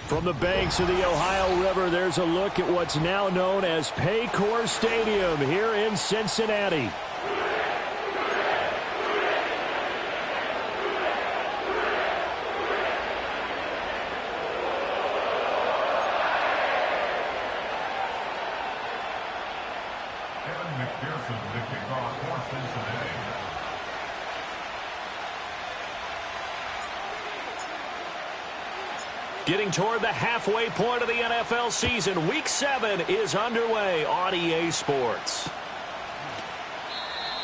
From the banks of the Ohio River, there's a look at what's now known as Paycor Stadium here in Cincinnati. Getting toward the halfway point of the NFL season. Week 7 is underway on EA Sports.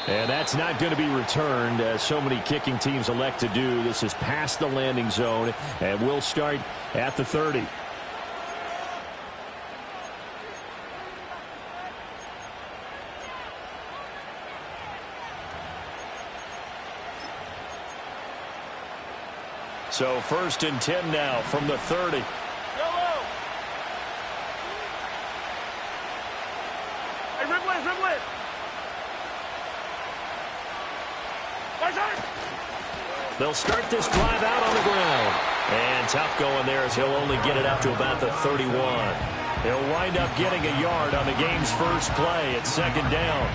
And that's not going to be returned, as so many kicking teams elect to do. This is past the landing zone, and we'll start at the 30. So 1st and 10 now from the 30. Hey, Ridley. They'll start this drive out on the ground. And tough going there as he'll only get it up to about the 31. He'll wind up getting a yard on the game's first play at 2nd down.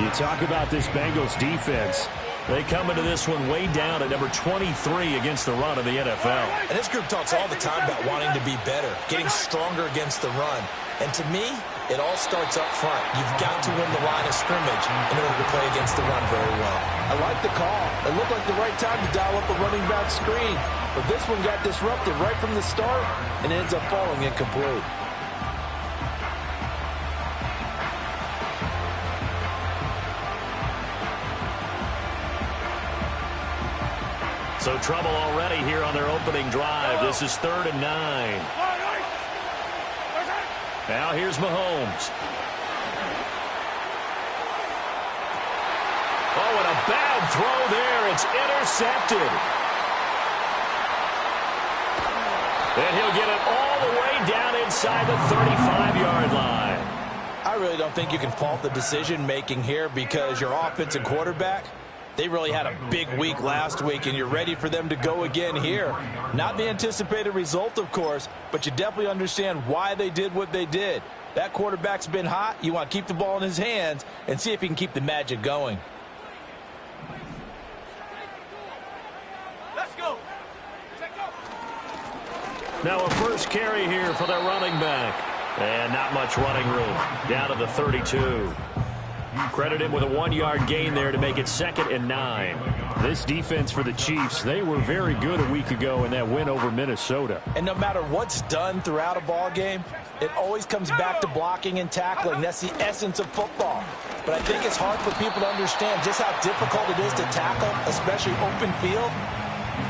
You talk about this Bengals defense. They come into this one way down at number 23 against the run of the NFL. And this group talks all the time about wanting to be better, getting stronger against the run. And to me, it all starts up front. You've got to win the line of scrimmage in order to play against the run very well. I like the call. It looked like the right time to dial up a running back screen. But this one got disrupted right from the start and ends up falling incomplete. So trouble already here on their opening drive. This is 3rd and 9. Now here's Mahomes. Oh, and a bad throw there. It's intercepted. And he'll get it all the way down inside the 35-yard line. I really don't think you can fault the decision-making here because your offense and quarterback, they really had a big week last week, and you're ready for them to go again here. Not the anticipated result, of course, but you definitely understand why they did what they did. That quarterback's been hot. You want to keep the ball in his hands and see if he can keep the magic going. Let's go. Now a first carry here for their running back. And not much running room. Down to the 32. Credit him with a 1-yard gain there to make it 2nd and 9. This defense for the Chiefs, they were very good a week ago in that win over Minnesota. And no matter what's done throughout a ball game, it always comes back to blocking and tackling. That's the essence of football. But I think it's hard for people to understand just how difficult it is to tackle, especially open field.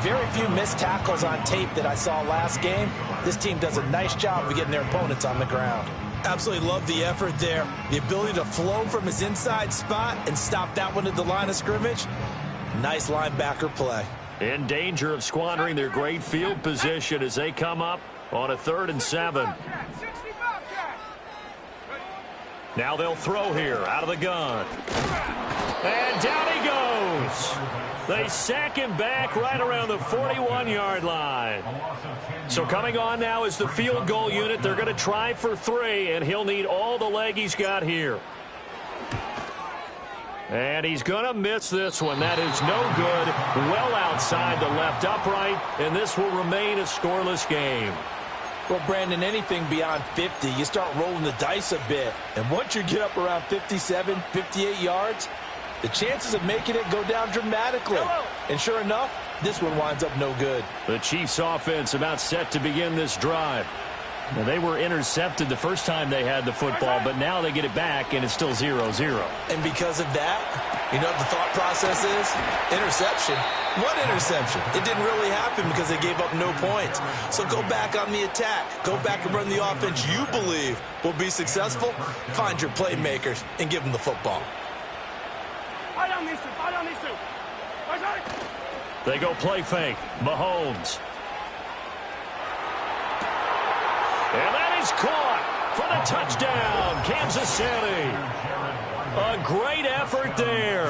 Very few missed tackles on tape that I saw last game. This team does a nice job of getting their opponents on the ground. Absolutely love the effort there. The ability to flow from his inside spot and stop that one at the line of scrimmage. Nice linebacker play. In danger of squandering their great field position as they come up on a 3rd and 7. Now they'll throw here out of the gun. And down he goes. They sack him back right around the 41-yard line. So coming on now is the field goal unit. They're going to try for 3, and he'll need all the leg he's got here. And he's going to miss this one. That is no good. Well outside the left upright, and this will remain a scoreless game. Well, Brandon, anything beyond 50, you start rolling the dice a bit. And once you get up around 57, 58 yards, the chances of making it go down dramatically. And sure enough, this one winds up no good. The Chiefs offense about set to begin this drive. Now, they were intercepted the first time they had the football, but now they get it back, and it's still 0-0. And because of that, you know what the thought process is? Interception. What interception? It didn't really happen because they gave up no points. So go back on the attack. Go back and run the offense you believe will be successful. Find your playmakers and give them the football. They go play fake. Mahomes. And that is caught for the touchdown, Kansas City. A great effort there.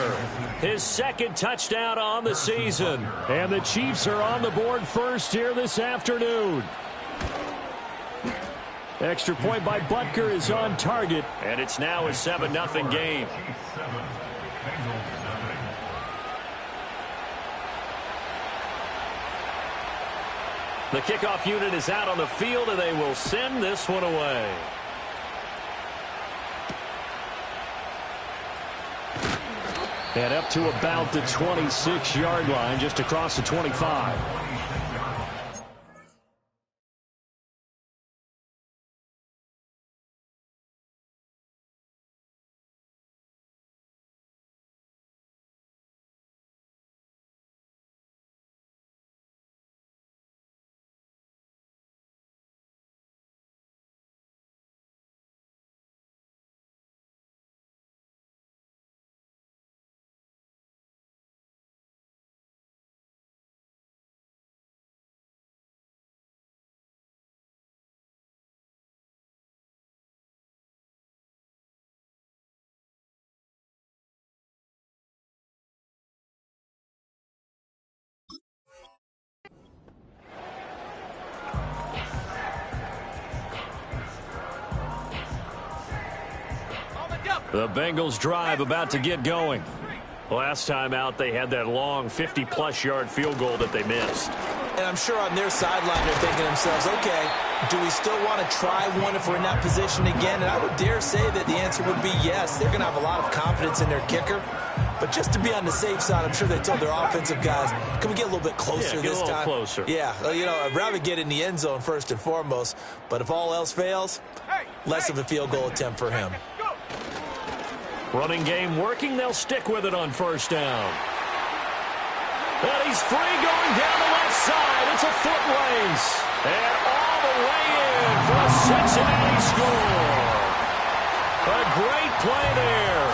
his second touchdown on the season. And the Chiefs are on the board first here this afternoon. Extra point by Butker is on target, and it's now a 7-0 game. The kickoff unit is out on the field, and they will send this one away. And up to about the 26-yard line, just across the 25. The Bengals drive about to get going. Last time out, they had that long 50-plus yard field goal that they missed. And I'm sure on their sideline they're thinking to themselves, okay, do we still want to try one if we're in that position again? And I would dare say that the answer would be yes. They're going to have a lot of confidence in their kicker. But just to be on the safe side, I'm sure they told their offensive guys, can we get a little bit closer this time? Get a little closer. Yeah, you know, I'd rather get in the end zone first and foremost. But if all else fails, less of a field goal attempt for him. Running game working. They'll stick with it on first down. And he's free going down the left side. It's a foot race. And all the way in for a Cincinnati score. A great play there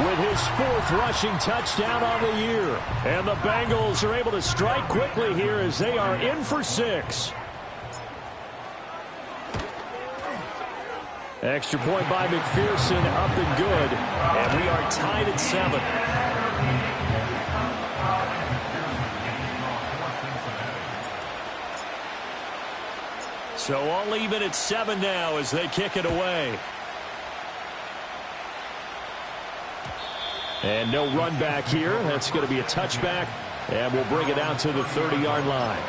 with his 4th rushing touchdown on the year. And the Bengals are able to strike quickly here as they are in for 6. Extra point by McPherson, up and good. And we are tied at 7. So all even at 7 now as they kick it away. And no run back here. That's going to be a touchback. And we'll bring it out to the 30-yard line.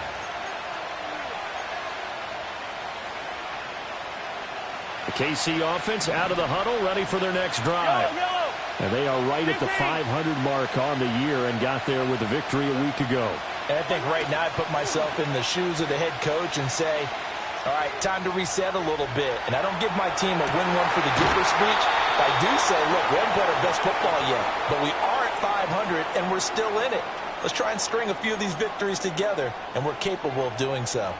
The KC offense out of the huddle, ready for their next drive. And they are right at the 500 mark on the year and got there with a victory a week ago. And I think right now I put myself in the shoes of the head coach and say, all right, time to reset a little bit. And I don't give my team a win one for the Gipper speech. But I do say, look, we haven't played our best football yet, but we are at 500 and we're still in it. Let's try and string a few of these victories together, and we're capable of doing so.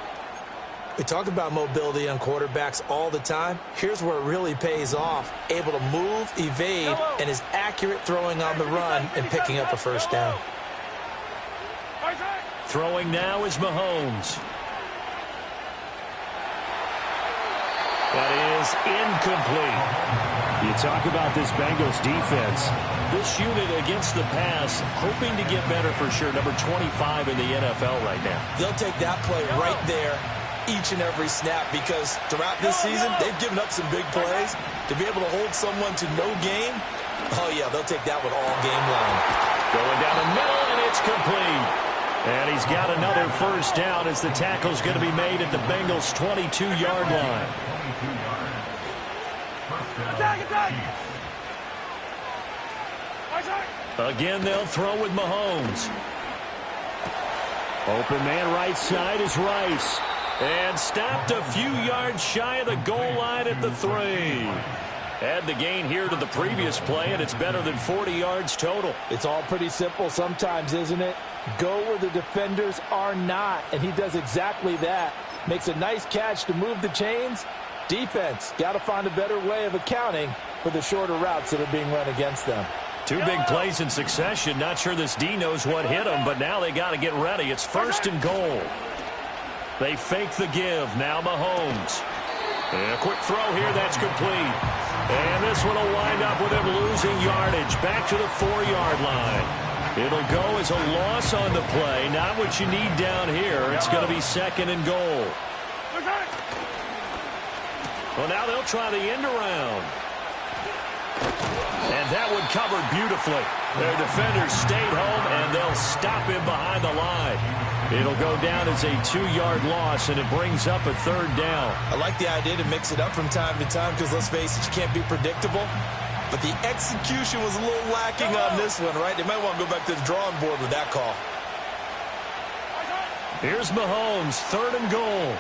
We talk about mobility on quarterbacks all the time. Here's where it really pays off. Able to move, evade, and is accurate throwing on the run and picking up a first down. Throwing now is Mahomes. That is incomplete. You talk about this Bengals defense. This unit against the pass, hoping to get better for sure. Number 25 in the NFL right now. They'll take that play right there each and every snap because throughout this season, they've given up some big plays. To be able to hold someone to no gain, oh, yeah, they'll take that one all game long. Going down the middle, and it's complete. And he's got another first down as the tackle's going to be made at the Bengals' 22-yard line. Again, they'll throw with Mahomes. Open man right side is Rice. And stopped a few yards shy of the goal line at the 3. Add the gain here to the previous play, and it's better than 40 yards total. It's all pretty simple sometimes, isn't it? Go where the defenders are not, and he does exactly that. Makes a nice catch to move the chains. Defense, got to find a better way of accounting for the shorter routes that are being run against them. 2 big plays in succession. Not sure this D knows what hit him, but now they got to get ready. It's 1st and goal. They fake the give. Now Mahomes. And a quick throw here. That's complete. And this one will wind up with him losing yardage. Back to the 4-yard line. It'll go as a loss on the play. Not what you need down here. It's going to be 2nd and goal. Well, now they'll try the end around. And that one covered beautifully. Their defenders stayed home, and they'll stop him behind the line. It'll go down as a 2-yard loss, and it brings up a 3rd down. I like the idea to mix it up from time to time because, let's face it, you can't be predictable. But the execution was a little lacking on this one, right? They might want to go back to the drawing board with that call. Here's Mahomes, 3rd and goal.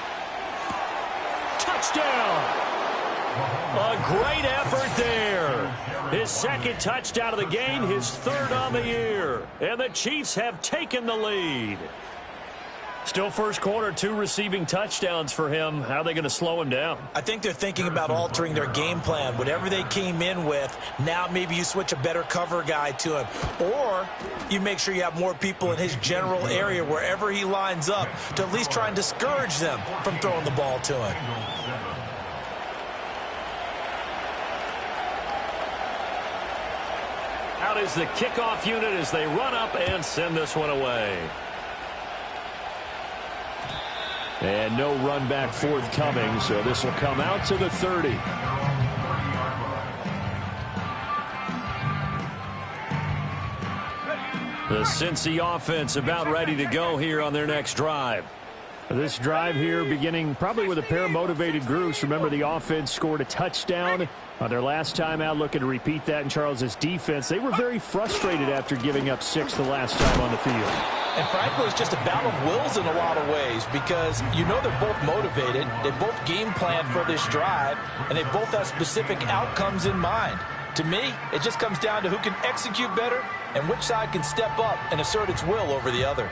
Touchdown! A great effort there. His 2nd touchdown of the game, his 3rd on the year. And the Chiefs have taken the lead. Still first quarter, 2 receiving touchdowns for him. How are they going to slow him down? I think they're thinking about altering their game plan. Whatever they came in with, now maybe you switch a better cover guy to him. Or you make sure you have more people in his general area wherever he lines up to at least try and discourage them from throwing the ball to him. Out is the kickoff unit as they run up and send this one away. And no run back forthcoming, so this will come out to the 30. The Cincy offense about ready to go here on their next drive. This drive here beginning probably with a pair of motivated groups. Remember, the offense scored a touchdown on their last time out, looking to repeat that in Charles's defense. They were very frustrated after giving up 6 the last time on the field. And frankly, it's just a battle of wills in a lot of ways because you know they're both motivated. They both game planned for this drive, and they both have specific outcomes in mind. To me, it just comes down to who can execute better and which side can step up and assert its will over the other.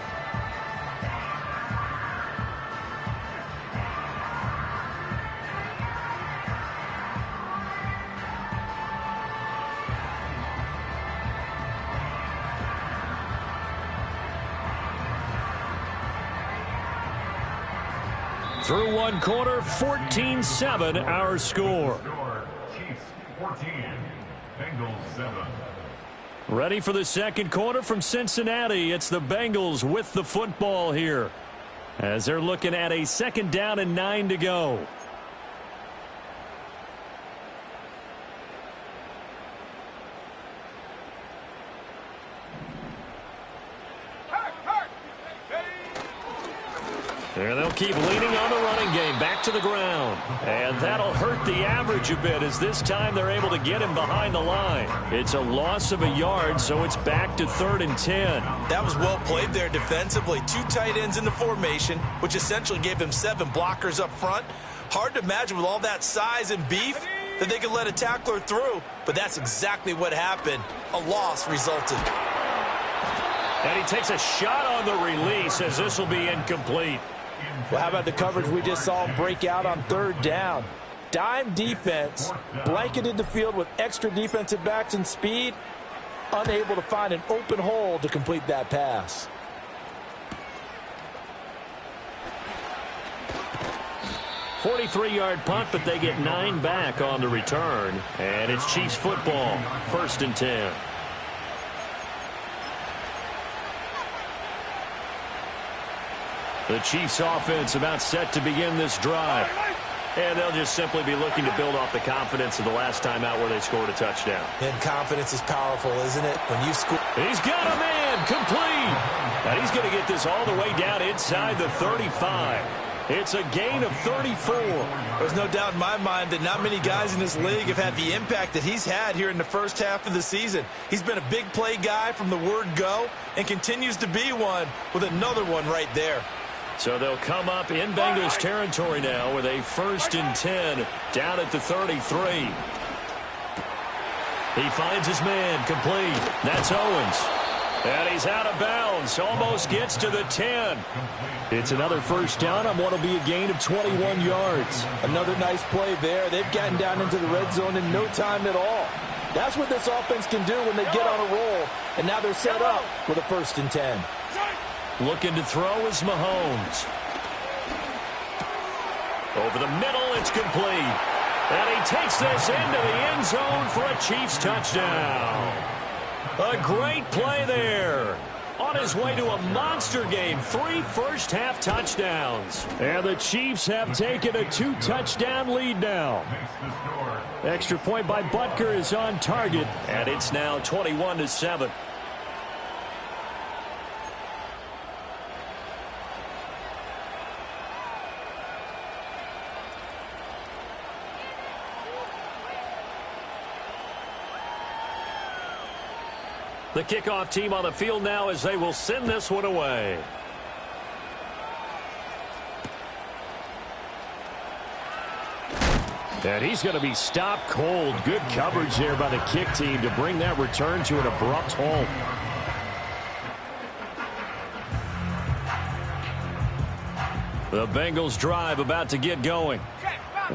Through one quarter, 14-7 our score. Chiefs 14, Bengals 7. Ready for the second quarter from Cincinnati. It's the Bengals with the football here as they're looking at a 2nd down and 9 to go. And they'll keep leaning on the running game back to the ground. And that'll hurt the average a bit as this time they're able to get him behind the line. It's a loss of a yard, so it's back to 3rd and 10. That was well played there defensively. 2 tight ends in the formation, which essentially gave them 7 blockers up front. Hard to imagine with all that size and beef that they could let a tackler through, but that's exactly what happened. A loss resulted. And he takes a shot on the release as this will be incomplete. Well, how about the coverage we just saw break out on 3rd down? Dime defense, blanketed the field with extra defensive backs and speed, unable to find an open hole to complete that pass. A 43-yard punt, but they get 9 back on the return. And it's Chiefs football, 1st and 10. The Chiefs offense about set to begin this drive. And they'll just simply be looking to build off the confidence of the last time out where they scored a touchdown. And confidence is powerful, isn't it? When you score. He's got a man complete. And he's going to get this all the way down inside the 35. It's a gain of 34. There's no doubt in my mind that not many guys in this league have had the impact that he's had here in the first half of the season. He's been a big play guy from the word go and continues to be one with another one right there. So they'll come up in Bengals territory now with a 1st and 10 down at the 33. He finds his man complete. That's Owens. And he's out of bounds. Almost gets to the 10. It's another 1st down on what will be a gain of 21 yards. Another nice play there. They've gotten down into the red zone in no time at all. That's what this offense can do when they get on a roll. And now they're set up with a 1st and 10. Looking to throw is Mahomes. Over the middle, it's complete. And he takes this into the end zone for a Chiefs touchdown. A great play there. On his way to a monster game, 3 first-half touchdowns. And the Chiefs have taken a 2-touchdown lead now. Extra point by Butker is on target, and it's now 21-7. The kickoff team on the field now as they will send this one away. And he's going to be stopped cold. Good coverage there by the kick team to bring that return to an abrupt halt. The Bengals drive about to get going.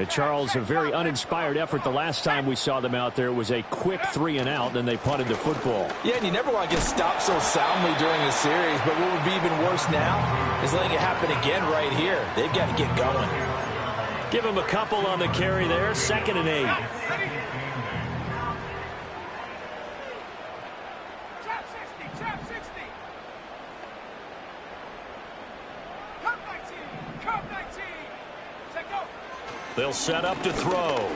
Charles, a very uninspired effort the last time we saw them out there. It was a quick 3-and-out, then they punted the football. Yeah, and you never want to get stopped so soundly during a series, but what would be even worse now is letting it happen again right here. They've got to get going. Give him a couple on the carry there, 2nd and 8. They'll set up to throw.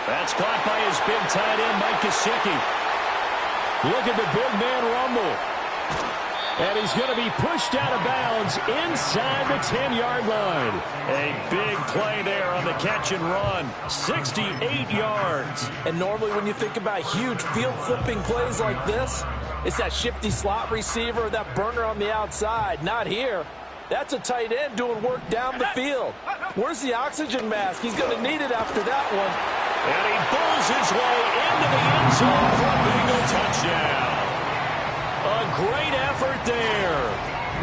That's caught by his big tight end, Mike Gesicki. Look at the big man rumble. And he's going to be pushed out of bounds inside the 10-yard line. A big play there on the catch and run. 68 yards. And normally when you think about huge field-flipping plays like this, it's that shifty slot receiver or that burner on the outside. Not here. That's a tight end doing work down the field. Where's the oxygen mask? He's going to need it after that one. And he pulls his way into the end zone for a Bengal touchdown. A great effort there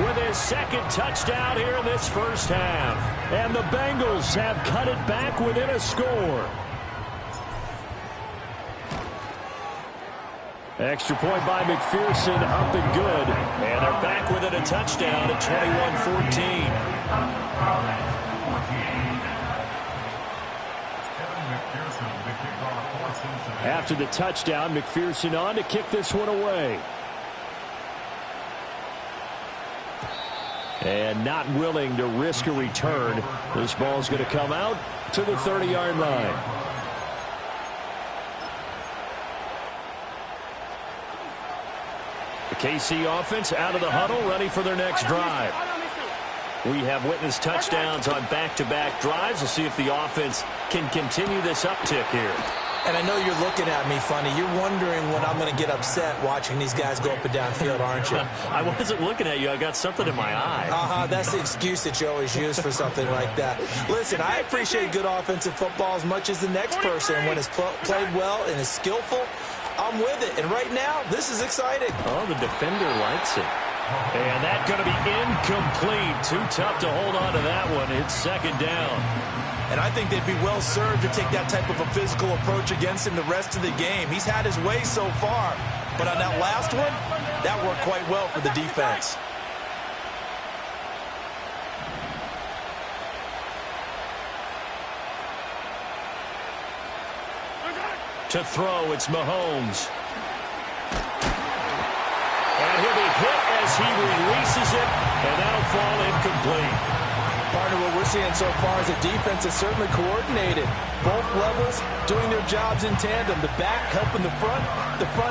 with his 2nd touchdown here in this first half. And the Bengals have cut it back within a score. Extra point by McPherson, up and good. And they're back within a touchdown at 21-14. After the touchdown, McPherson on to kick this one away. And not willing to risk a return. This ball's going to come out to the 30-yard line. The KC offense out of the huddle, ready for their next drive. We have witnessed touchdowns on back-to-back drives. We'll see if the offense can continue this uptick here. And I know you're looking at me funny. You're wondering when I'm going to get upset watching these guys go up and down field, aren't you? I wasn't looking at you. I got something in my eye. That's the excuse that you always use for something like that. Listen, I appreciate good offensive football as much as the next person. When it's played well and is skillful, I'm with it. And right now, this is exciting. Oh, the defender likes it. And that's going to be incomplete. Too tough to hold on to that one. It's 2nd down. And I think they'd be well served to take that type of a physical approach against him the rest of the game. He's had his way so far. But on that last one, that worked quite well for the defense. To throw, it's Mahomes. And he'll be hit as he releases it, and that'll fall incomplete. Partner, what we're seeing so far is a defense is certainly coordinated. Both levels doing their jobs in tandem. The back helping the front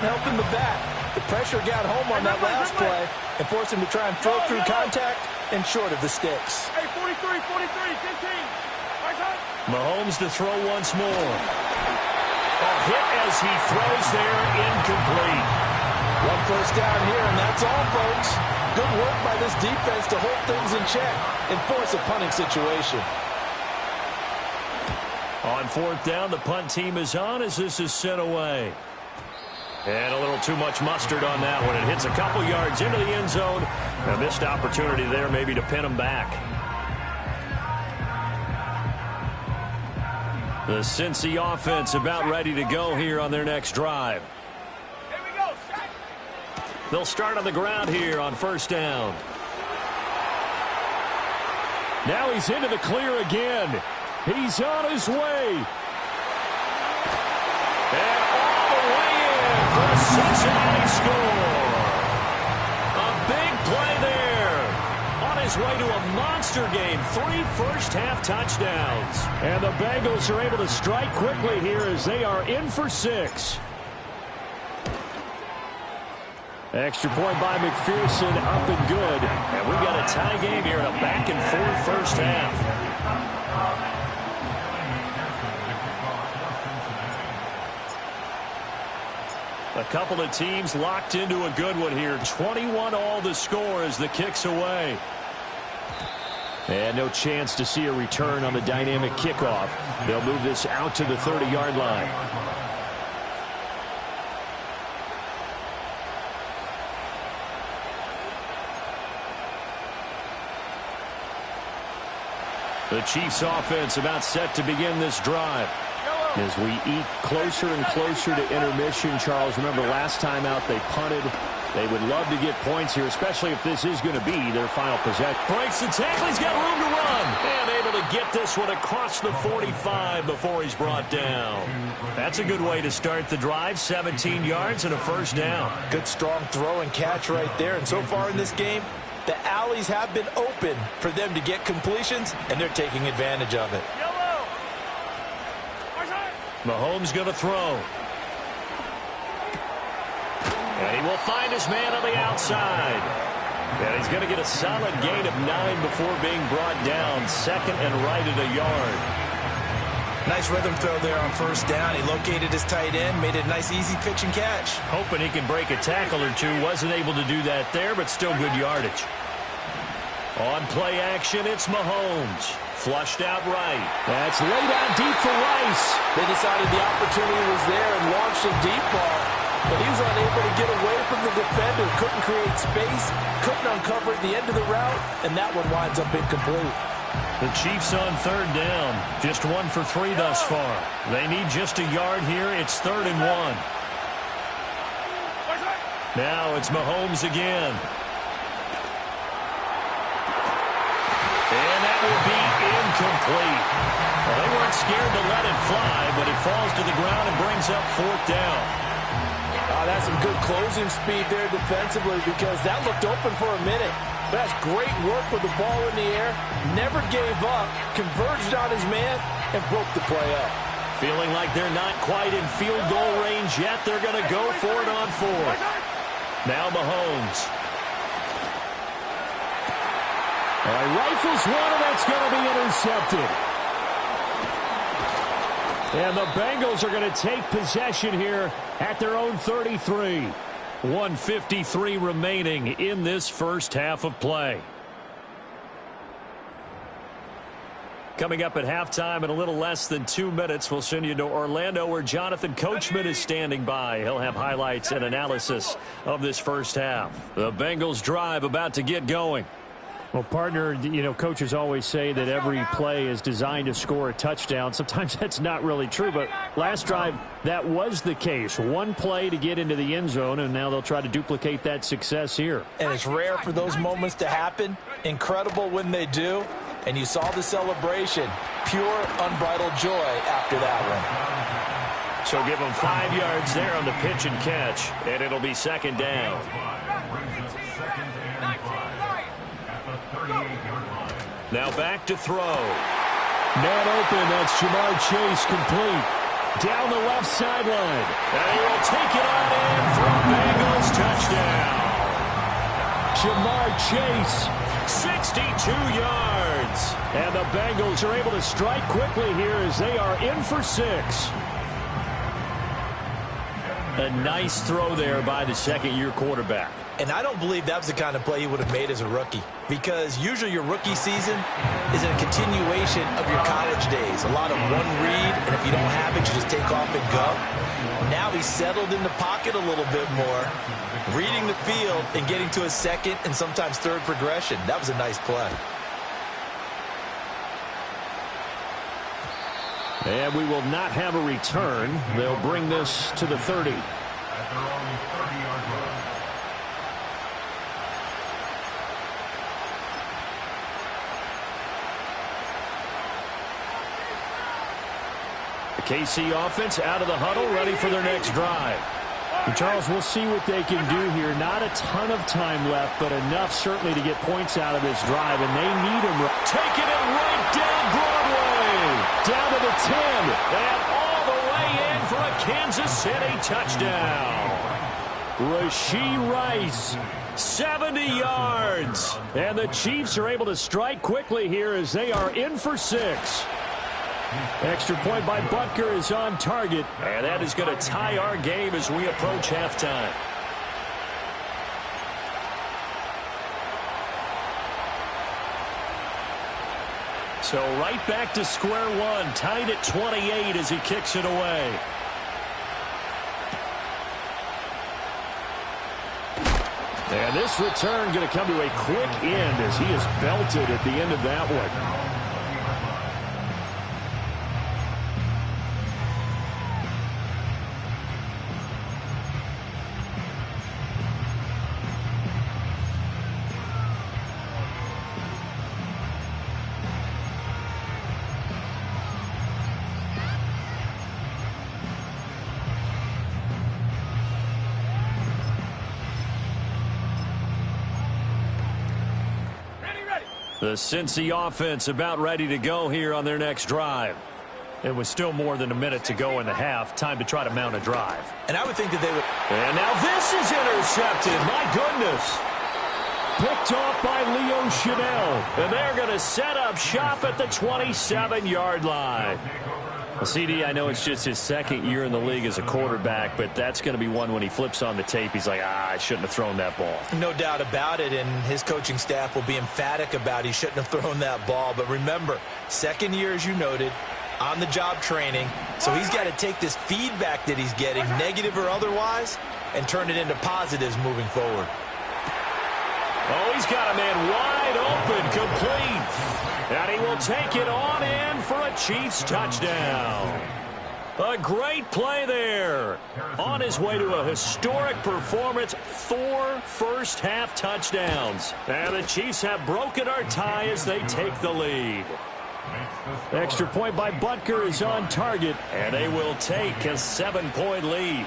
helping the back. The pressure got home on that last play and forced him to try and throw through contact and short of the sticks. Hey, 43, 15. Mahomes to throw once more. A hit as he throws there, incomplete. One first down here, and that's all, folks. Good work by this defense to hold things in check and force a punting situation. On 4th down, the punt team is on as this is sent away. And a little too much mustard on that one. It hits a couple yards into the end zone. A missed opportunity there maybe to pin them back. The Cincy offense about ready to go here on their next drive. Here we go, set. They'll start on the ground here on 1st down. Now he's into the clear again. He's on his way. And all the way in. score. A big play there. On his way to a monster game, 3 first-half touchdowns. And the Bengals are able to strike quickly here as they are in for 6. Extra point by McPherson, up and good. And we've got a tie game here in a back-and-forth first half. A couple of teams locked into a good one here. 21-all the score as the kick's away. And no chance to see a return on the dynamic kickoff. They'll move this out to the 30-yard line. The Chiefs offense about set to begin this drive. As we eat closer and closer to intermission, Charles, remember last time out they punted. They would love to get points here, especially if this is going to be their final possession. Breaks the tackle. He's got room to run. And able to get this one across the 45 before he's brought down. That's a good way to start the drive. 17 yards and a first down. Good strong throw and catch right there. And so far in this game, the alleys have been open for them to get completions, and they're taking advantage of it. Mahomes going to throw. And he will find his man on the outside. And he's going to get a solid gain of 9 before being brought down. Second and right at a yard. Nice rhythm throw there on first down. He located his tight end, made it a nice easy pitch and catch. Hoping he can break a tackle or two. Wasn't able to do that there, but still good yardage. On play action, it's Mahomes. Flushed out right. That's laid out deep for Rice. They decided the opportunity was there and launched a deep ball, but he was unable to get away from the defender. Couldn't create space, couldn't uncover at the end of the route, and that one winds up incomplete. The Chiefs on third down. Just 1 for 3 thus far. They need just a yard here. It's 3rd and 1. Now it's Mahomes again. And that will be incomplete. Well, they weren't scared to let it fly, but it falls to the ground and brings up 4th down. That's some good closing speed there defensively because that looked open for a minute. That's great work with the ball in the air. Never gave up, converged on his man, and broke the play up. Feeling like they're not quite in field goal range yet. They're going to go for it on 4th. Now Mahomes. Rifles one, and that's going to be intercepted. And the Bengals are going to take possession here at their own 33. 1:53 remaining in this first half of play. Coming up at halftime in a little less than 2 minutes, we'll send you to Orlando where Jonathan Coachman is standing by. He'll have highlights and analysis of this first half. The Bengals drive about to get going. Well, partner, you know, coaches always say that every play is designed to score a touchdown. Sometimes that's not really true, but last drive, that was the case. One play to get into the end zone, and now they'll try to duplicate that success here. And it's rare for those moments to happen. Incredible when they do. And you saw the celebration. Pure, unbridled joy after that one. So give them 5 yards there on the pitch and catch, and it'll be 2nd down. Now back to throw. Man open, that's Jamar Chase complete. Down the left sideline. And he will take it on in for a Bengals touchdown. Jamar Chase, 62 yards. And the Bengals are able to strike quickly here as they are in for 6. A nice throw there by the second-year quarterback. And I don't believe that was the kind of play he would have made as a rookie. Because usually your rookie season is a continuation of your college days. A lot of one read, and if you don't have it, you just take off and go. Now he's settled in the pocket a little bit more, reading the field and getting to his second and sometimes third progression. That was a nice play. And we will not have a return. They'll bring this to the 30. The KC offense out of the huddle, ready for their next drive. Charles, we'll see what they can do here. Not a ton of time left, but enough certainly to get points out of this drive, and they need them. Taking it right down Broadway. Down to the 10, and all the way in for a Kansas City touchdown. Rashee Rice, 70 yards. And the Chiefs are able to strike quickly here as they are in for 6. Extra point by Butker is on target. And that is going to tie our game as we approach halftime. So right back to square one. Tied at 28 as he kicks it away. And this return going to come to a quick end as he is belted at the end of that one. The Cincy offense about ready to go here on their next drive. It was still more than a minute to go in the half. Time to try to mount a drive. And I would think that they would. And now this is intercepted. My goodness. Picked off by Leo Chanel. And they're going to set up shop at the 27-yard line. Well, CD, I know it's just his second year in the league as a quarterback, but that's going to be one when he flips on the tape. He's like, I shouldn't have thrown that ball. No doubt about it, and his coaching staff will be emphatic about he shouldn't have thrown that ball. But remember, second year, as you noted, on-the-job training, so he's got to take this feedback that he's getting, negative or otherwise, and turn it into positives moving forward. Oh, he's got a man wide open, complete. And he will take it on in for a Chiefs touchdown. A great play there. On his way to a historic performance, 4 first-half touchdowns. And the Chiefs have broken our tie as they take the lead. Extra point by Butker is on target, and they will take a 7-point lead.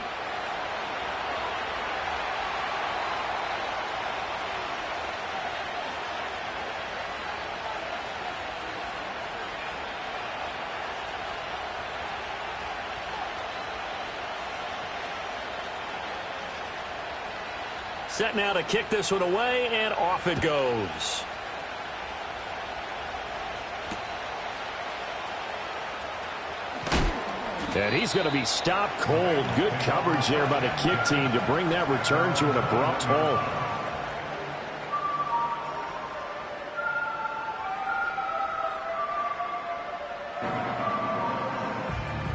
Set now to kick this one away, and off it goes. And he's going to be stopped cold. Good coverage there by the kick team to bring that return to an abrupt halt.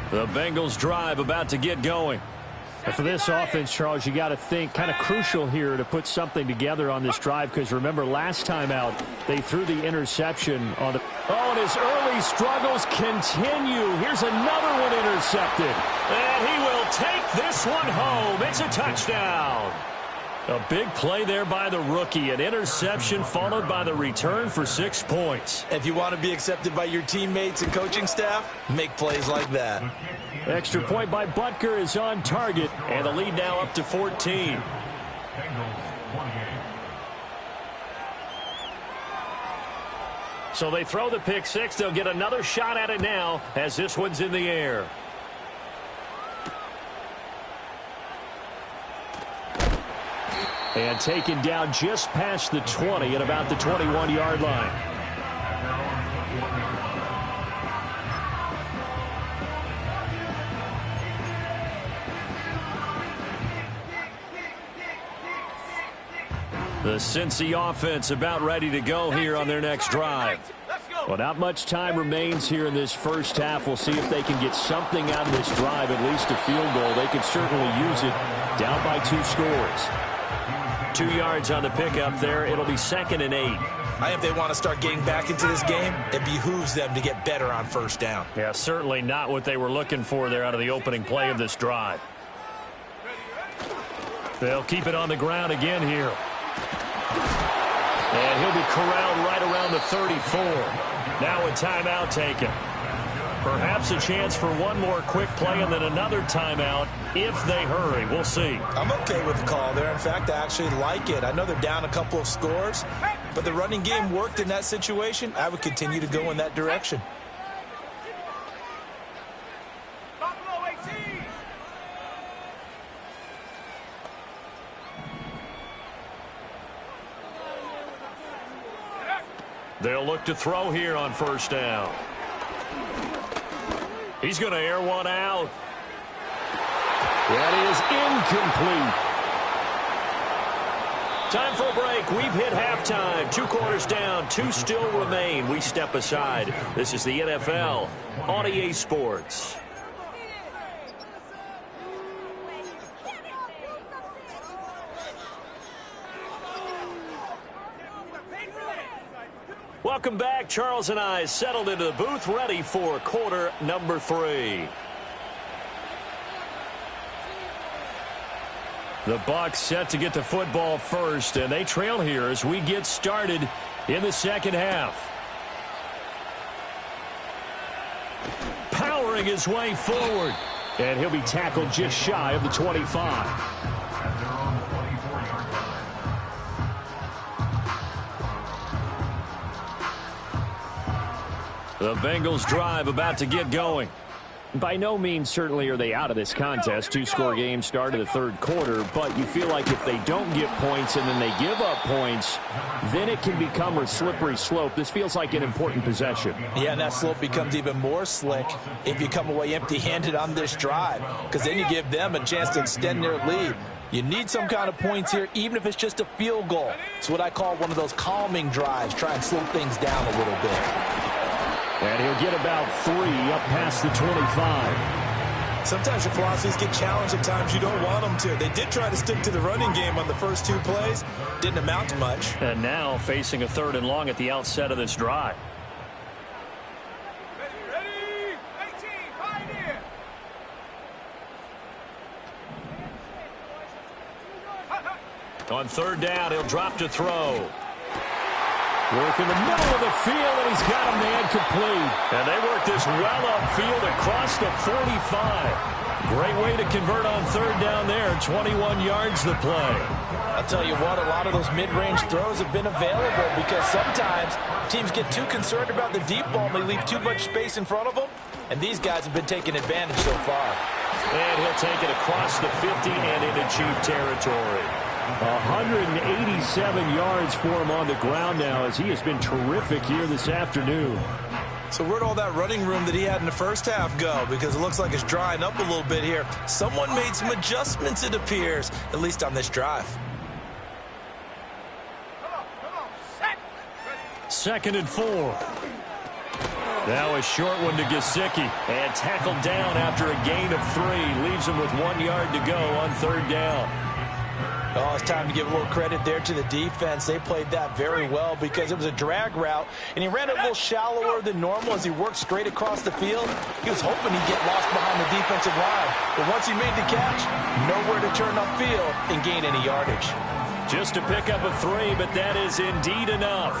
The Bengals drive about to get going. And for this offense, Charles, you got to think kind of crucial here to put something together on this drive, because remember last time out they threw the interception on the. Oh, and his early struggles continue. Here's another one intercepted. And he will take this one home. It's a touchdown. A big play there by the rookie. An interception followed by the return for 6 points. If you want to be accepted by your teammates and coaching staff, make plays like that. Extra point by Butker is on target. And the lead now up to 14. So they throw the pick six. They'll get another shot at it now as this one's in the air. And taken down just past the 20 at about the 21-yard line. The Cincy offense about ready to go here on their next drive. Well, not much time remains here in this first half. We'll see if they can get something out of this drive, at least a field goal. They could certainly use it down by 2 scores. 2 yards on the pickup there. It'll be 2nd and 8. I think if they want to start getting back into this game, it behooves them to get better on first down. Yeah, certainly not what they were looking for there out of the opening play of this drive. They'll keep it on the ground again here. And he'll be corralled right around the 34. Now a timeout taken. Perhaps a chance for one more quick play and then another timeout if they hurry. We'll see. I'm okay with the call there. In fact, I actually like it. I know they're down a couple of scores, but the running game worked in that situation. I would continue to go in that direction. Buffalo 18. They'll look to throw here on first down. He's going to air one out. That is incomplete. Time for a break. We've hit halftime. 2 quarters down. 2 still remain. We step aside. This is the NFL on EA Sports. Welcome back. Charles and I settled into the booth, ready for quarter number 3. The Bucs set to get the football first, and they trail here as we get started in the second half. Powering his way forward, and he'll be tackled just shy of the 25. The Bengals drive about to get going. By no means certainly are they out of this contest. 2-score game start of the third quarter, but you feel like if they don't get points and then they give up points, then it can become a slippery slope. This feels like an important possession. Yeah, and that slope becomes even more slick if you come away empty-handed on this drive, because then you give them a chance to extend their lead. You need some kind of points here, even if it's just a field goal. It's what I call one of those calming drives. Try and slow things down a little bit. And he'll get about 3 up past the 25. Sometimes your philosophies get challenged at times you don't want them to. They did try to stick to the running game on the first 2 plays. Didn't amount to much. And now facing a 3rd and long at the outset of this drive. Ready? 18. Pioneer. On 3rd down, he'll drop to throw. Work in the middle of the field, and he's got a man complete. And they work this well upfield across the 45. Great way to convert on 3rd down there. 21 yards the play. I'll tell you what, a lot of those mid-range throws have been available because sometimes teams get too concerned about the deep ball and they leave too much space in front of them. And these guys have been taking advantage so far. And he'll take it across the 50 and into Chief territory. 187 yards for him on the ground now as he has been terrific here this afternoon. So where'd all that running room that he had in the first half go? Because it looks like it's drying up a little bit here. Someone made some adjustments, it appears, at least on this drive. Come on. Set. 2nd and 4. Now a short one to Gesicki. And tackled down after a gain of 3. Leaves him with 1 yard to go on 3rd down. Oh, it's time to give a little credit there to the defense. They played that very well because it was a drag route, and he ran a little shallower than normal as he worked straight across the field. He was hoping he'd get lost behind the defensive line, but once he made the catch, nowhere to turn upfield and gain any yardage. Just to pick up a 3, but that is indeed enough.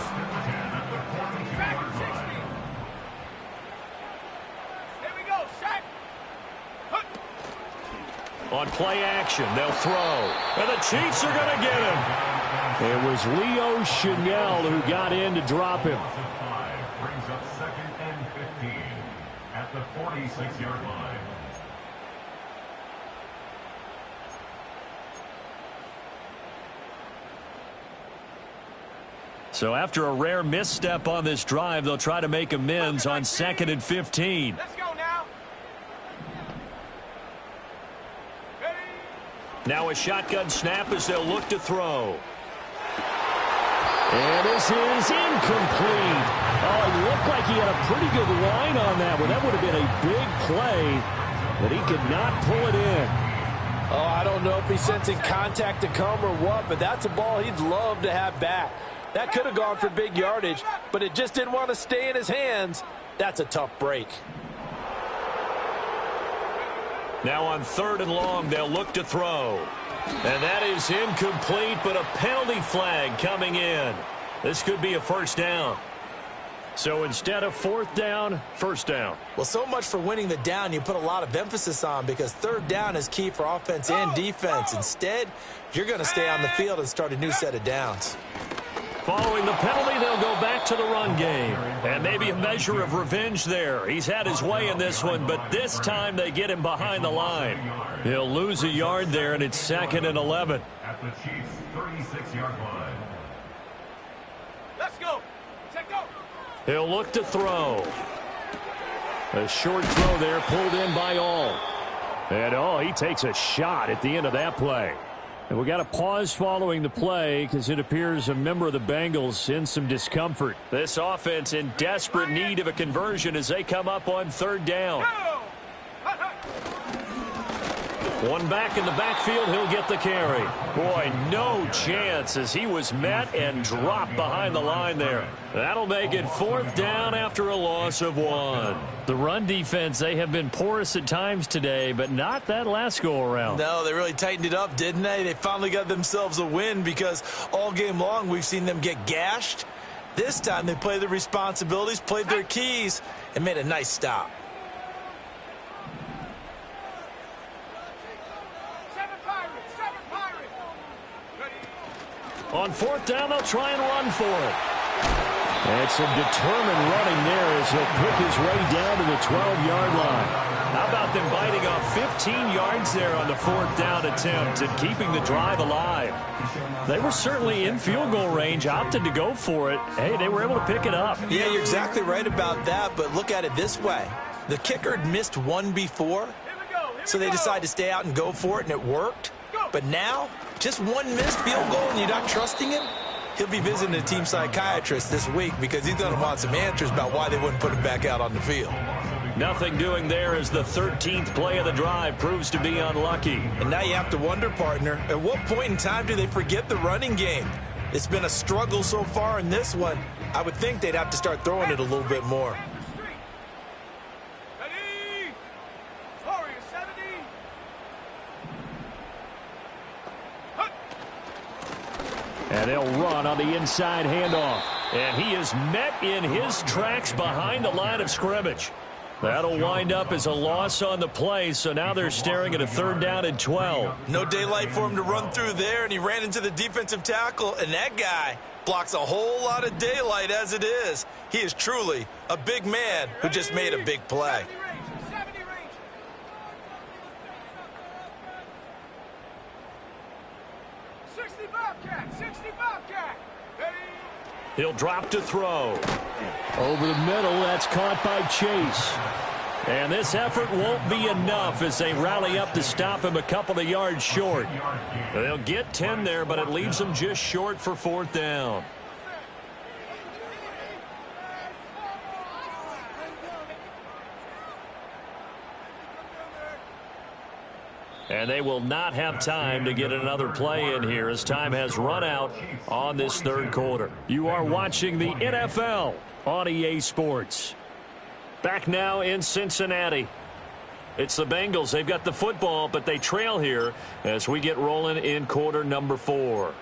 Here we go. Set. On play action, they'll throw. And the Chiefs are going to get him. It was Leo Chenal who got in to drop him. Brings up 2nd and 15 at the 46-yard line. So after a rare misstep on this drive, they'll try to make amends on 2nd and 15. Let's go now. Now a shotgun snap as they'll look to throw. And this is incomplete. Oh, it looked like he had a pretty good line on that one. That would have been a big play, but he could not pull it in. Oh, I don't know if he's sensing contact to come or what, but that's a ball he'd love to have back. That could have gone for big yardage, but it just didn't want to stay in his hands. That's a tough break. Now on 3rd and long, they'll look to throw. And that is incomplete, but a penalty flag coming in. This could be a first down. So instead of fourth down, first down. Well, so much for winning the down you put a lot of emphasis on, because third down is key for offense and defense. Instead, you're going to stay on the field and start a new set of downs. Following the penalty, they'll go back to the run game. And maybe a measure of revenge there. He's had his way in this one, but this time they get him behind the line. He'll lose a yard there, and it's 2nd and 11. At the Chiefs' 36-yard line. Let's go. Check go. He'll look to throw. A short throw there, pulled in by All. And he takes a shot at the end of that play. And we got a pause following the play because it appears a member of the Bengals in some discomfort. This offense in desperate need of a conversion as they come up on third down. One back in the backfield, he'll get the carry. Boy, no chance as he was met and dropped behind the line there. That'll make it fourth down after a loss of 1. The run defense, they have been porous at times today, but not that last go-around. No, they really tightened it up, didn't they? They finally got themselves a win, because all game long we've seen them get gashed. This time they played their responsibilities, played their keys, and made a nice stop. On fourth down, they'll try and run for it. And some determined running there as he'll pick his way down to the 12-yard line. How about them biting off 15 yards there on the fourth down attempt and keeping the drive alive? They were certainly in field goal range, opted to go for it. Hey, they were able to pick it up. Yeah, you're exactly right about that, but look at it this way. The kicker had missed one before, so they decided to stay out and go for it, and it worked. But now, just one missed field goal and you're not trusting him? He'll be visiting a team psychiatrist this week, because he's going to want some answers about why they wouldn't put him back out on the field. Nothing doing there as the 13th play of the drive proves to be unlucky. And now you have to wonder, partner, at what point in time do they forget the running game? It's been a struggle so far in this one. I would think they'd have to start throwing it a little bit more. And they'll run on the inside handoff. And he is met in his tracks behind the line of scrimmage. That'll wind up as a loss on the play, so now they're staring at a third down and 12. No daylight for him to run through there, and he ran into the defensive tackle, and that guy blocks a whole lot of daylight as it is. He is truly a big man who just made a big play. He'll drop to throw. Over the middle, that's caught by Chase. And this effort won't be enough as they rally up to stop him a couple of yards short. They'll get 10 there, but it leaves them just short for fourth down. And they will not have time to get another play in here as time has run out on this third quarter. You are watching the NFL on EA Sports. Back now in Cincinnati. It's the Bengals. They've got the football, but they trail here as we get rolling in quarter number 4.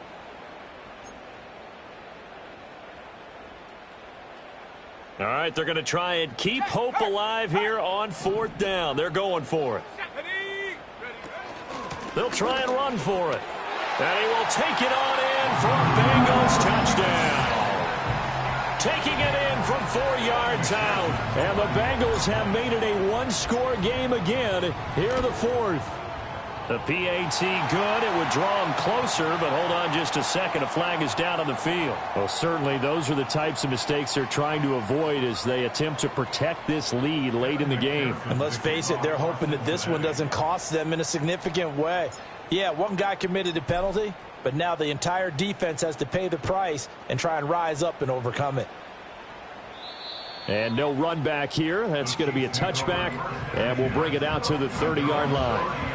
All right, they're going to try and keep hope alive here on fourth down. They're going for it. They'll try and run for it. And he will take it on in for a Bengals touchdown. Taking it in from 4 yards out. And the Bengals have made it a one-score game again here in the fourth. The PAT good. It would draw him closer, but hold on just a second. A flag is down on the field. Well, certainly those are the types of mistakes they're trying to avoid as they attempt to protect this lead late in the game. And let's face it, they're hoping that this one doesn't cost them in a significant way. Yeah, one guy committed a penalty, but now the entire defense has to pay the price and try and rise up and overcome it. And no run back here. That's going to be a touchback, and we'll bring it out to the 30-yard line.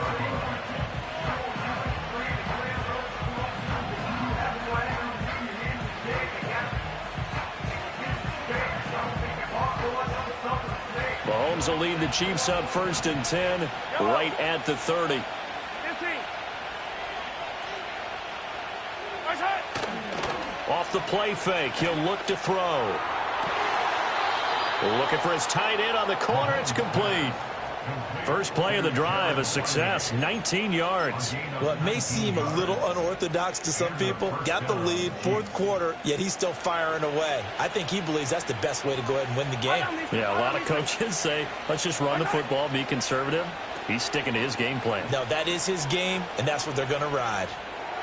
Mahomes will lead the Chiefs up 1st and 10, right at the 30. Off the play fake, he'll look to throw. Looking for his tight end on the corner. It's complete. First play of the drive, a success, 19 yards. Well, it may seem a little unorthodox to some people. Got the lead, fourth quarter, yet he's still firing away. I think he believes that's the best way to go ahead and win the game. Yeah, a lot of coaches say, let's just run the football, be conservative. He's sticking to his game plan. No, that is his game, and that's what they're going to ride.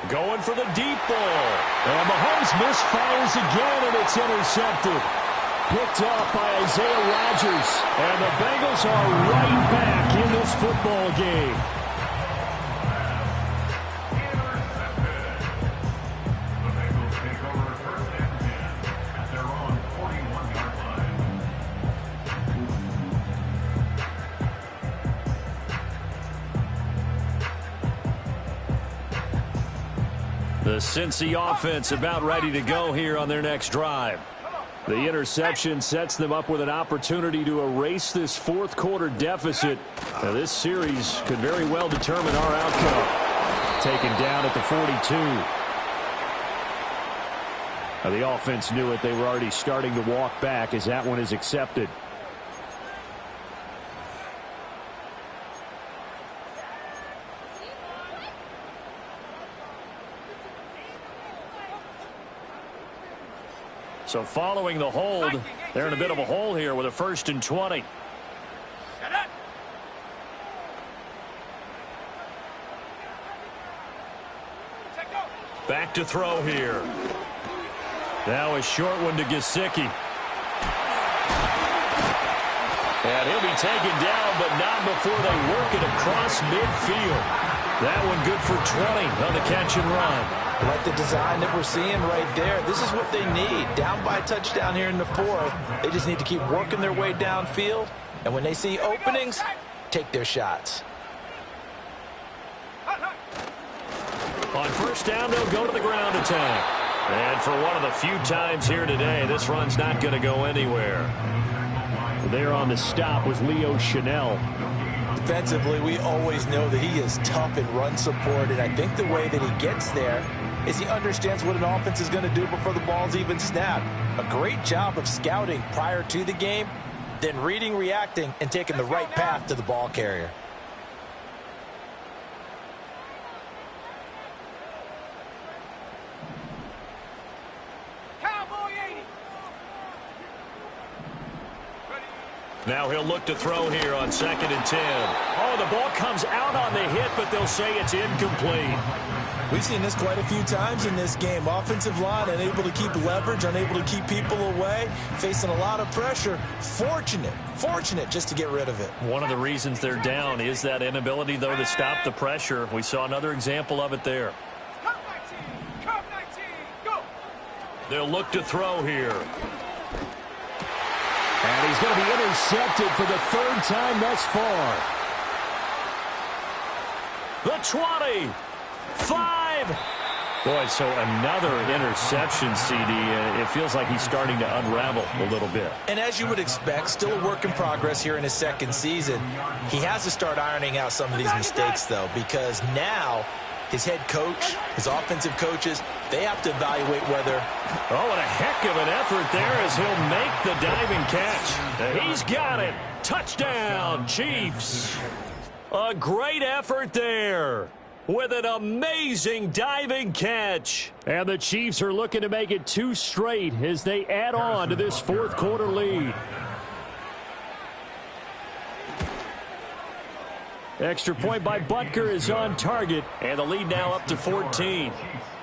Going for the deep ball. And Mahomes misfires again, and it's intercepted. Picked off by Isaiah Rodgers. And the Bengals are right back in this football game. The Bengals take over first and 10 at their own 41-yard line. The Cincy offense about ready to go here on their next drive. The interception sets them up with an opportunity to erase this fourth quarter deficit. Now, this series could very well determine our outcome. Taken down at the 42. Now, the offense knew it. They were already starting to walk back as that one is accepted. So following the hold, they're in a bit of a hole here with a 1st and 20. Back to throw here. Now a short one to Gesicki. And he'll be taken down, but not before they work it across midfield. That one good for 20 on the catch and run. I like the design that we're seeing right there. This is what they need. Down by a touchdown here in the fourth. They just need to keep working their way downfield. And when they see openings, take their shots. On first down, they'll go to the ground attack. And for one of the few times here today, this run's not going to go anywhere. There on the stop was Leo Chanel. Defensively, we always know that he is tough in run support, and I think the way that he gets there is he understands what an offense is going to do before the ball's even snapped. A great job of scouting prior to the game, then reading, reacting, and taking the right path to the ball carrier. Now he'll look to throw here on 2nd and 10. Oh, the ball comes out on the hit, but they'll say it's incomplete. We've seen this quite a few times in this game. Offensive line unable to keep leverage, unable to keep people away, facing a lot of pressure. Fortunate just to get rid of it. One of the reasons they're down is that inability, though, to stop the pressure. We saw another example of it there. Come 19, go! They'll look to throw here. And he's going to be intercepted for the 3rd time thus far. The 20. 5. Boy, so another interception, CD. It feels like he's starting to unravel a little bit. And as you would expect, still a work in progress here in his 2nd season. He has to start ironing out some of these mistakes, though, because now his head coach, his offensive coaches, they have to evaluate whether... Oh, what a heck of an effort there as he'll make the diving catch. He's got it. Touchdown, Chiefs. A great effort there with an amazing diving catch. And the Chiefs are looking to make it 2 straight as they add on to this 4th quarter lead. Extra point by Butker is on target. And the lead now up to 14. Chiefs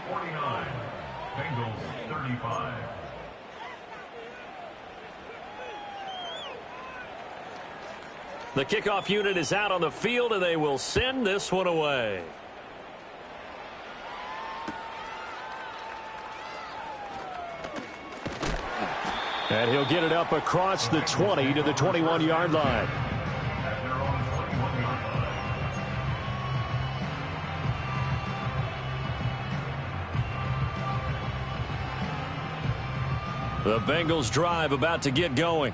49, Bengals 35. The kickoff unit is out on the field, and they will send this one away. And he'll get it up across the 20 to the 21-yard line. The Bengals drive about to get going.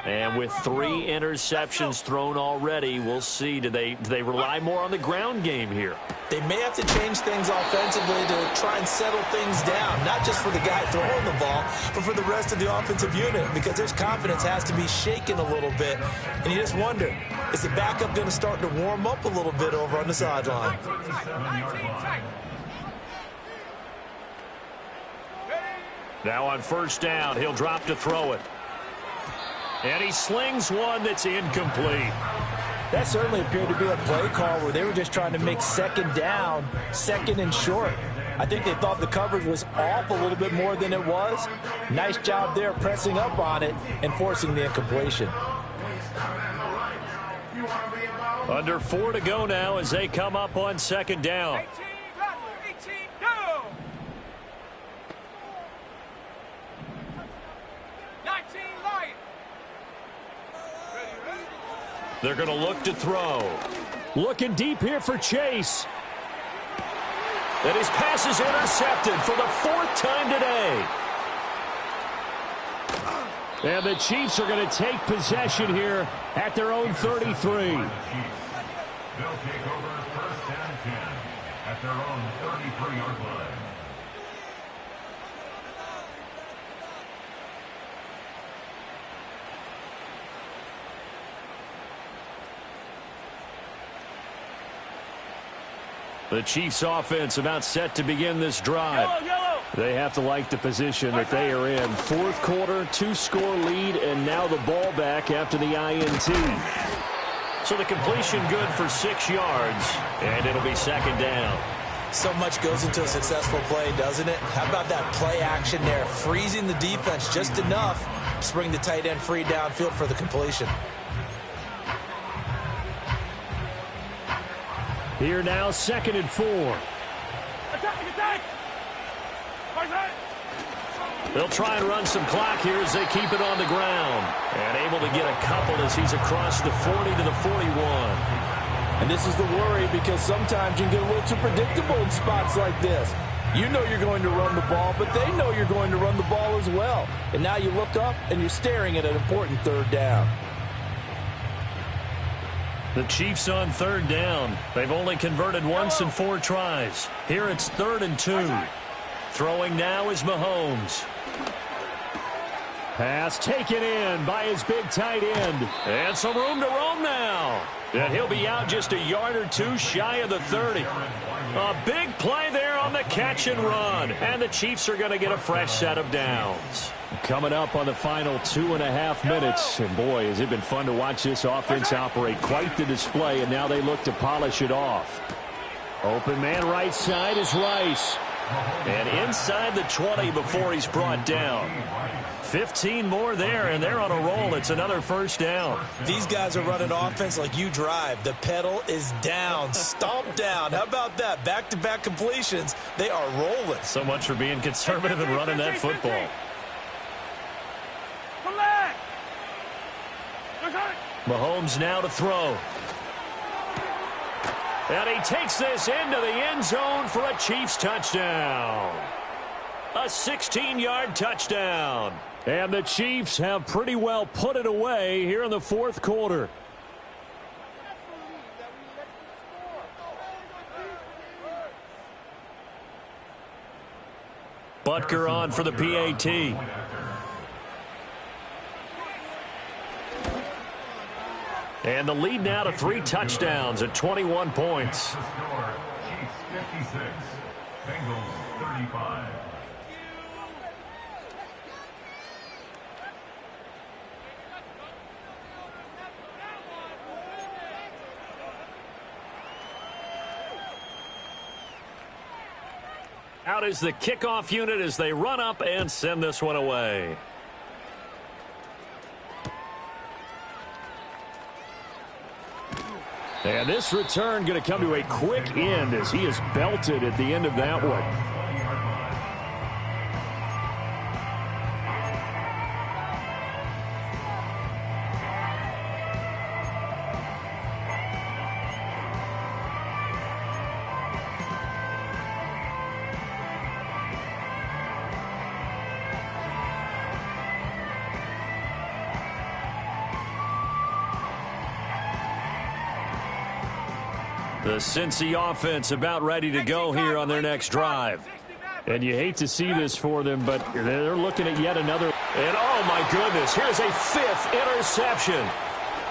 And with 3 interceptions thrown already, we'll see. Do they rely more on the ground game here? They may have to change things offensively to try and settle things down, not just for the guy throwing the ball, but for the rest of the offensive unit, because their confidence has to be shaken a little bit. And you just wonder, is the backup going to start to warm up a little bit over on the sideline? Now on first down, he'll drop to throw it. And he slings one that's incomplete. That certainly appeared to be a play call where they were just trying to make second down, second and short. I think they thought the coverage was off a little bit more than it was. Nice job there pressing up on it and forcing the incompletion. Under 4 to go now as they come up on second down. 18, go! 19, light. Ready. They're going to look to throw. Looking deep here for Chase. And his pass is intercepted for the 4th time today. And the Chiefs are going to take possession here at their own 33. They'll take over first and 10 at their own 33-yard line. The Chiefs offense about set to begin this drive. They have to like the position that they are in. 4th quarter, 2-score lead, and now the ball back after the INT. So the completion good for 6 yards, and it'll be second down. So much goes into a successful play, doesn't it? How about that play action there, freezing the defense just enough to bring the tight end free downfield for the completion. Here now, 2nd and 4. Attack! They'll try and run some clock here as they keep it on the ground. And able to get a couple as he's across the 40 to the 41. And this is the worry, because sometimes you can get a little too predictable in spots like this. You know you're going to run the ball, but they know you're going to run the ball as well. And now you look up and you're staring at an important 3rd down. The Chiefs on 3rd down. They've only converted once in 4 tries. Here it's 3rd and 2. Throwing now is Mahomes. Pass taken in by his big tight end. And some room to roam now. And he'll be out just a yard or 2 shy of the 30. A big play there on the catch and run. And the Chiefs are going to get a fresh set of downs. Coming up on the final 2.5 minutes. And boy, has it been fun to watch this offense operate. Quite the display, and now they look to polish it off. Open man right side is Rice. And inside the 20 before he's brought down. 15 more there, and they're on a roll. It's another first down. These guys are running offense like you drive. The pedal is down, stomp down. How about that? Back-to-back completions. They are rolling. So much for being conservative and running that football. Mahomes now to throw. And he takes this into the end zone for a Chiefs touchdown. A 16-yard touchdown. And the Chiefs have pretty well put it away here in the 4th quarter. Butker on for the PAT. And the lead now to 3 touchdowns at 21 points. The score, Chiefs 56, Bengals 35. Out is the kickoff unit as they run up and send this one away. And this return going to come to a quick end as he is belted at the end of that one. The Cincy offense about ready to go here on their next drive. And you hate to see this for them, but they're looking at yet another. And oh my goodness, here's a 5th interception.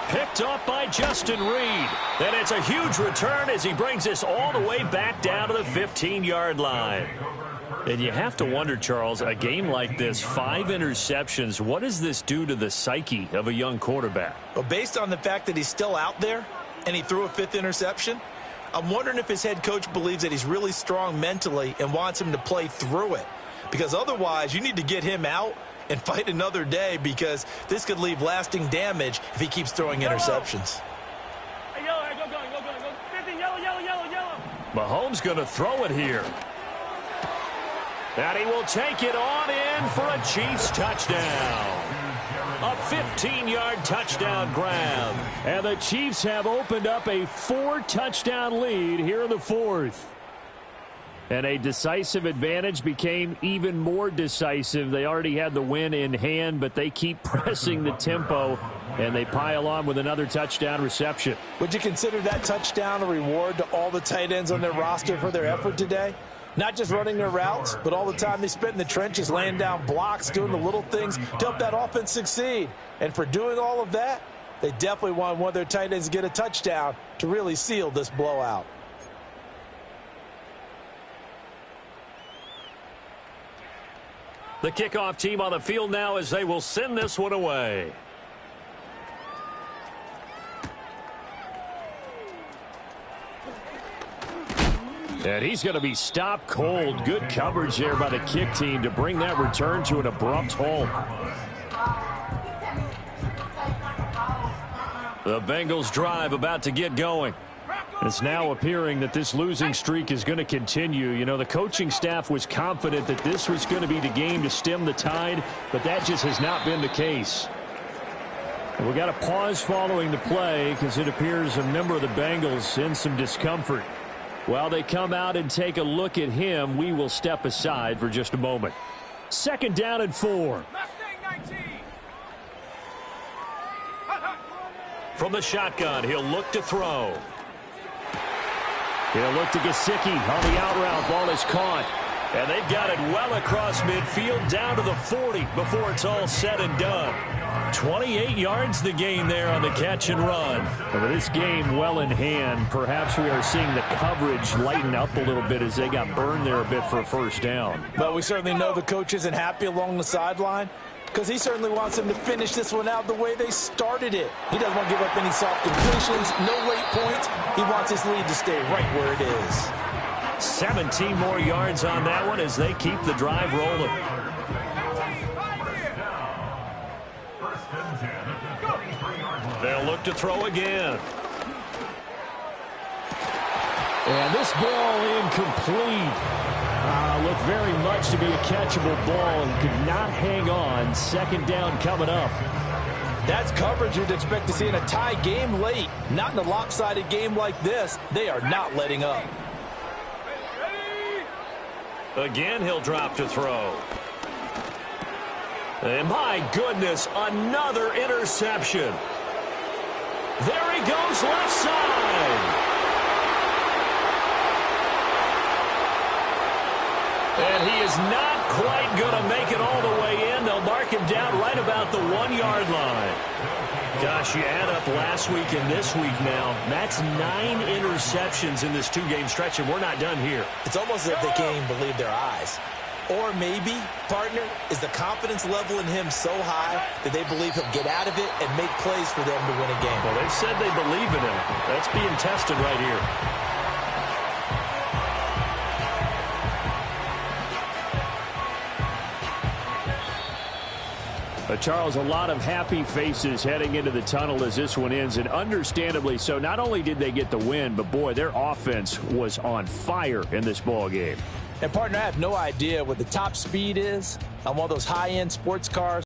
Picked up by Justin Reed. And it's a huge return as he brings this all the way back down to the 15-yard line. And you have to wonder, Charles, a game like this, 5 interceptions, what does this do to the psyche of a young quarterback? Well, based on the fact that he's still out there and he threw a 5th interception, I'm wondering if his head coach believes that he's really strong mentally and wants him to play through it. Because otherwise, you need to get him out and fight another day, because this could leave lasting damage if he keeps throwing interceptions. Hey, yellow, go. 50, yellow. Mahomes going to throw it here. And he will take it on in for a Chiefs touchdown. A 15-yard touchdown grab. And the Chiefs have opened up a 4-touchdown lead here in the 4th. And a decisive advantage became even more decisive. They already had the win in hand, but they keep pressing the tempo, and they pile on with another touchdown reception. Would you consider that touchdown a reward to all the tight ends on their roster for their effort today? Not just running their routes, but all the time they spent in the trenches, laying down blocks, doing the little things to help that offense succeed. And for doing all of that, they definitely want one of their tight ends to get a touchdown to really seal this blowout. The kickoff team on the field now as they will send this one away. And he's going to be stopped cold. Good coverage there by the kick team to bring that return to an abrupt halt. The Bengals drive about to get going. It's now appearing that this losing streak is going to continue. You know, the coaching staff was confident that this was going to be the game to stem the tide, but that just has not been the case. And we got a pause following the play because it appears a member of the Bengals in some discomfort. While they come out and take a look at him, we will step aside for just a moment. 2nd down and 4. From the shotgun, he'll look to throw. He'll look to Gesicki on the out route. Ball is caught. And they've got it well across midfield down to the 40 before it's all said and done. 28 yards the gain there on the catch and run. And with this game well in hand, perhaps we are seeing the coverage lighten up a little bit as they got burned there a bit for a 1st down. But we certainly know the coach isn't happy along the sideline, because he certainly wants them to finish this one out the way they started it. He doesn't want to give up any soft completions, no late points. He wants his lead to stay right where it is. 17 more yards on that one as they keep the drive rolling. They'll look to throw again. And this ball incomplete. Looked very much to be a catchable ball and could not hang on. 2nd down coming up. That's coverage you'd expect to see in a tie game late. Not in a lopsided game like this. They are not letting up. Again, he'll drop to throw. And my goodness, another interception. There he goes left side. And he is not quite going to make it all the way in. They'll mark him down right about the 1-yard line. Gosh, you add up last week and this week now. That's 9 interceptions in this 2-game stretch, and we're not done here. It's almost as if they can't even believe their eyes. Or maybe, partner, is the confidence level in him so high that they believe he'll get out of it and make plays for them to win a game. Well, they've said they believe in him. That's being tested right here. Charles, a lot of happy faces heading into the tunnel as this one ends, and understandably so. Not only did they get the win, but boy, their offense was on fire in this ball game. And partner, I have no idea what the top speed is on one of those high-end sports cars.